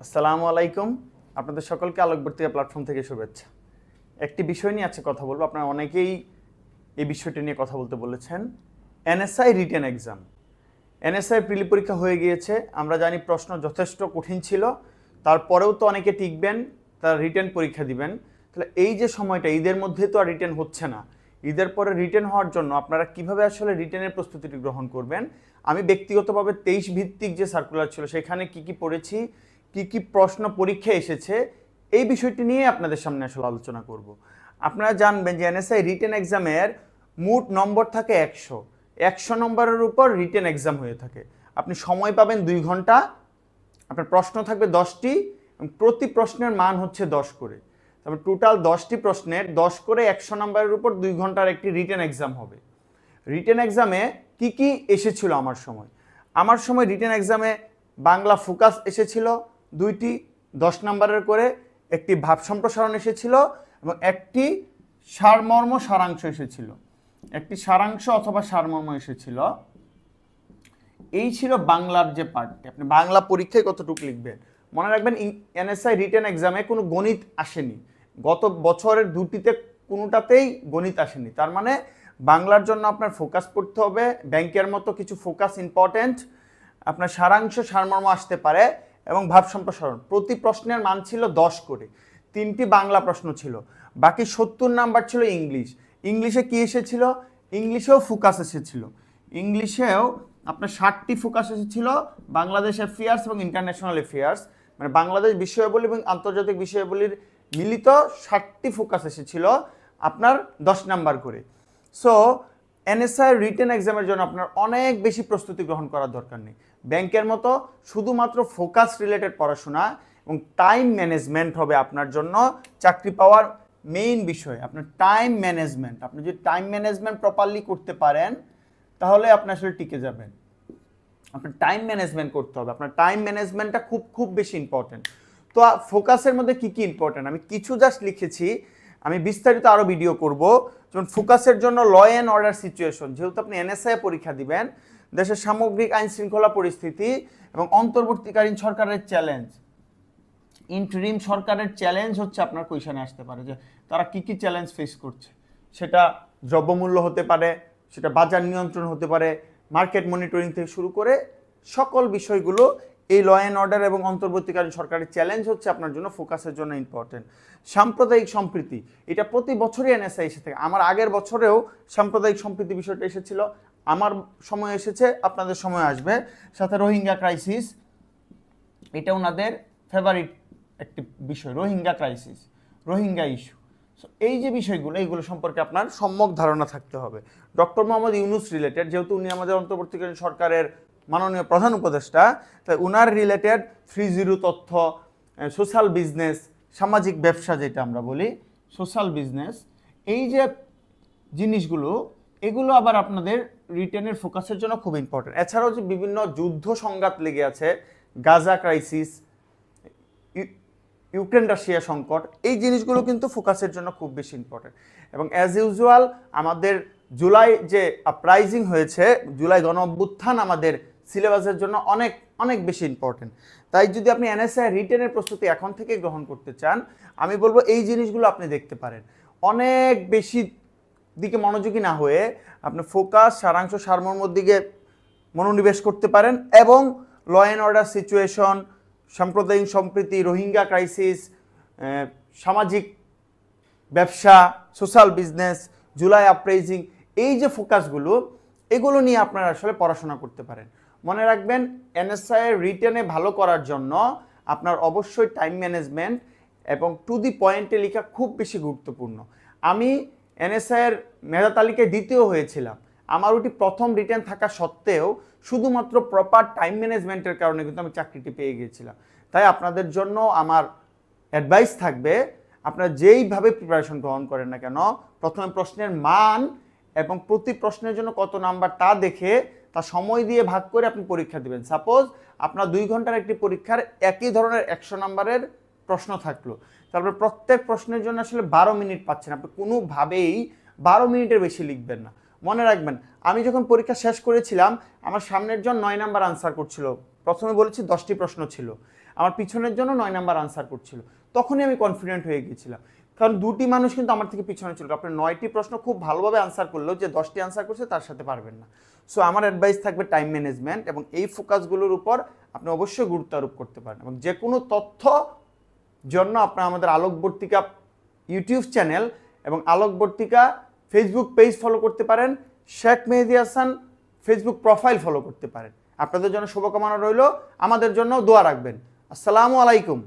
আসসালামু আলাইকুম। আপনাদের সকলকে আলোকবর্তিকা প্ল্যাটফর্ম থেকে শুভেচ্ছা। একটি বিষয় নিয়ে আজকে কথা বলবো। আপনারা অনেকেই এই বিষয়টি নিয়ে কথা বলতে বলেছেন। এনএসআই রিটেন এক্সাম, এনএসআই প্রিলি পরীক্ষা হয়ে গিয়েছে। আমরা জানি প্রশ্ন যথেষ্ট কঠিন ছিল, তারপরেও তো অনেকে টিকবেন, তারা রিটেন পরীক্ষা দিবেন। তাহলে এই যে সময়টা, ঈদের মধ্যে তো আর রিটেন হচ্ছে না, ঈদের পরে রিটেন হওয়ার জন্য আপনারা কিভাবে আসলে রিটেনের প্রস্তুতিটি গ্রহণ করবেন। আমি ব্যক্তিগতভাবে 23 ভিত্তিক যে সার্কুলার ছিল সেখানে কি কি পড়েছি, কি কি প্রশ্ন পরীক্ষায় এসেছে, এই বিষয়টি নিয়ে আপনাদের সামনে আসলে আলোচনা করব। আপনারা জানবেন যে এনএসআই রিটেন এক্সামের মোট নম্বর থাকে 100 নম্বরের উপর রিটেন এক্সাম হয়ে থাকে। আপনি সময় পাবেন 2 ঘন্টা, আপনার প্রশ্ন থাকবে 10টি এবং প্রতি প্রশ্নের মান হচ্ছে 10 করে। তারপর টোটাল 10টি প্রশ্নের 10 করে 100 নম্বরের উপর 2 ঘন্টার একটি রিটেন এক্সাম হবে। রিটেন এক্সামে কি কি এসেছিল আমার সময় রিটেন এক্সামে বাংলা ফোকাস এসেছিল 2টি 10 নম্বরের করে, একটি ভাব সম্প্রসারণ এসেছিল এবং একটি সারমর্ম সারাংশ এসেছিল, একটি সারাংশ অথবা সারমর্ম এসেছিল। এই ছিল বাংলার যে পার্টটি। আপনি বাংলা পরীক্ষায় কতটুকু লিখবেন মনে রাখবেন। এনএসআই রিটেন এক্সামে কোনো গণিত আসেনি, গত বছরের 2টিতে কোনোটাতেই গণিত আসেনি। তার মানে বাংলার জন্য আপনার ফোকাস পড়তে হবে, ব্যাংকের মতো কিছু ফোকাস ইম্পর্টেন্ট, আপনার সারাংশ সারমর্ম আসতে পারে এবং ভাব সম্প্রসারণ। প্রতি প্রশ্নের মান ছিল 10 করে, 3টি বাংলা প্রশ্ন ছিল, বাকি 70 নাম্বার ছিল ইংলিশ। ইংলিশে কি এসেছিল? ইংলিশেও ফোকাস এসেছিল। ইংলিশেও আপনার 60টি ফোকাস এসেছিল, বাংলাদেশ অ্যাফেয়ার্স এবং ইন্টারন্যাশনাল অ্যাফেয়ার্স, মানে বাংলাদেশ বিষয়াবলী এবং আন্তর্জাতিক বিষয়াবলীর মিলিত 60টি ফোকাস এসেছিল আপনার 10 নাম্বার করে। সো এনএসআই রিটেন এক্সামের জন্য আপনার অনেক বেশি প্রস্তুতি গ্রহণ করার দরকার নেই। ব্যাংকের মতো শুধুমাত্র ফোকাস রিলেটেড পড়াশোনা এবং টাইম ম্যানেজমেন্ট হবে আপনার জন্য চাকরি পাওয়ার মেইন বিষয়। আপনার টাইম ম্যানেজমেন্ট, আপনি যদি টাইম ম্যানেজমেন্ট প্রপারলি করতে পারেন তাহলে আপনি আসলে টিকে যাবেন। আপনার টাইম ম্যানেজমেন্ট করতে হবে, আপনার টাইম ম্যানেজমেন্টটা খুব খুব বেশি ইম্পর্টেন্ট। তো ফোকাসের মধ্যে কি কি ইম্পর্টেন্ট আমি কিছু জাস্ট লিখেছি, আমি বিস্তারিত আরও ভিডিও করব। যেমন ফোকাসের জন্য ল অ্যান্ড অর্ডার সিচুয়েশন, যেহেতু আপনি এনএসআই পরীক্ষা দিবেন, দেশের সামগ্রিক আইন শৃঙ্খলা পরিস্থিতি এবং অন্তর্বর্তীকালীন সরকারের চ্যালেঞ্জ, ইন্টারিম সরকারের চ্যালেঞ্জ হচ্ছে আপনার কোয়েশনে আসতে পারে যে তারা কি কি চ্যালেঞ্জ ফেস করছে। সেটা দ্রব্যমূল্য হতে পারে, সেটা বাজার নিয়ন্ত্রণ হতে পারে, মার্কেট মনিটরিং থেকে শুরু করে সকল বিষয়গুলো এই ল অ্যান্ড অর্ডার এবং অন্তর্বর্তীকালীন সরকারের চ্যালেঞ্জ হচ্ছে আপনার জন্য ফোকাসের জন্য ইম্পর্টেন্ট। সাম্প্রদায়িক সম্প্রীতি, এটা প্রতি বছরই এনএসআই এসে থাকে। আমার আগের বছরেও সাম্প্রদায়িক সম্প্রীতি বিষয়টা এসেছিল, আমার সময় এসেছে, আপনাদের সময় আসবে। সাথে রোহিঙ্গা ক্রাইসিস, এটা ওনাদের ফেভারিট একটি বিষয়, Rohingya crisis, Rohingya issue. So এই যে বিষয়গুলো, এইগুলো সম্পর্কে আপনার সম্যক ধারণা থাকতে হবে। ডক্টর মোহাম্মদ ইউনুস রিলেটেড, যেহেতু উনি আমাদের অন্তর্বর্তীকালীন সরকারের মাননীয় প্রধান উপদেষ্টা, তাই উনার রিলেটেড 3.0 তথ্য, সোশ্যাল বিজনেস, সামাজিক ব্যবসা যেটা আমরা বলি সোশ্যাল বিজনেস, এই যে জিনিসগুলো, এগুলো আবার আপনাদের রিটেনের ফোকাসের জন্য খুব ইম্পর্টেন্ট। এছাড়াও যে বিভিন্ন যুদ্ধ সংঘাত লেগে আছে, গাজা ক্রাইসিস, ইউক্রেন রাশিয়া সংকট, এই জিনিসগুলো কিন্তু ফোকাসের জন্য খুব বেশি ইম্পর্টেন্ট। এবং অ্যাজ ইউজুয়াল আমাদের জুলাই যে আপরাইজিং হয়েছে, জুলাই গণ অভ্যুত্থান আমাদের সিলেবাসের জন্য অনেক অনেক বেশি ইম্পর্টেন্ট। তাই যদি আপনি এনএসআই রিটেনের প্রস্তুতি এখন থেকে গ্রহণ করতে চান, আমি বলবো এই জিনিসগুলো আপনি দেখতে পারেন। অনেক বেশি দিকে মনোযোগী না হয়ে আপনি ফোকাস, সারাংশ, সারমর্মর দিকে মনোনিবেশ করতে পারেন এবং ল অ্যান্ড অর্ডার সিচুয়েশন, সাম্প্রদায়িক সম্প্রীতি, রোহিঙ্গা ক্রাইসিস, সামাজিক ব্যবসা, সোশ্যাল বিজনেস, জুলাই আপরাইজিং, এই যে ফোকাসগুলো, এগুলো নিয়ে আপনারা আসলে পড়াশোনা করতে পারেন। মনে রাখবেন এনএসআই রিটেনে ভালো করার জন্য আপনার অবশ্যই টাইম ম্যানেজমেন্ট এবং টু দি পয়েন্টে লেখা খুব বেশি গুরুত্বপূর্ণ। আমি এনএসআইয়ের মেধা তালিকায় দ্বিতীয় হয়েছিলাম, আমার ওটি প্রথম রিটেন থাকা সত্ত্বেও শুধুমাত্র প্রপার টাইম ম্যানেজমেন্টের কারণে কিন্তু আমি চাকরিটি পেয়ে গিয়েছিলাম। তাই আপনাদের জন্য আমার অ্যাডভাইস থাকবে, আপনারা যেইভাবে প্রিপারেশন গ্রহণ করেন না কেন, প্রথমে প্রশ্নের মান এবং প্রতি প্রশ্নের জন্য কত নাম্বার তা দেখে তা সময় দিয়ে ভাগ করে আপনি পরীক্ষা দিবেন। সাপোজ আপনার 2 ঘন্টার একটি পরীক্ষার একই ধরনের 100 নাম্বারের প্রশ্ন থাকলো, তারপরে প্রত্যেক প্রশ্নের জন্য আসলে 12 মিনিট পাচ্ছেন, আপনি কোনোভাবেই 12 মিনিটের বেশি লিখবেন না। মনে রাখবেন আমি যখন পরীক্ষা শেষ করেছিলাম, আমার সামনের জন 9 নাম্বার আনসার করছিল, প্রথমে বলেছি 10টি প্রশ্ন ছিল, আমার পিছনের জন্য 9 নাম্বার আনসার করছিল। তখনই আমি কনফিডেন্ট হয়ে গিয়েছিলাম, কারণ দুটি মানুষ কিন্তু আমার থেকে পিছনে ছিল। আপনি 9টি প্রশ্ন খুব ভালোভাবে আনসার করলেও যে 10টি আনসার করছে তার সাথে পারবেন না। সো আমার অ্যাডভাইস থাকবে টাইম ম্যানেজমেন্ট, এবং এই ফোকাসগুলোর উপর আপনি অবশ্যই গুরুত্ব আরোপ করতে পারেন। এবং যে কোনো তথ্য জন্য আপনার আমাদের আলোকবর্তিকা ইউটিউব চ্যানেল এবং আলোকবর্তিকা ফেসবুক পেজ ফলো করতে পারেন, শেখ মেহেদী হাসান ফেসবুক প্রোফাইল ফলো করতে পারেন। আপনাদের জন্য শুভকামনা রইল, আমাদের জন্য দোয়া রাখবেন। আসসালামু আলাইকুম।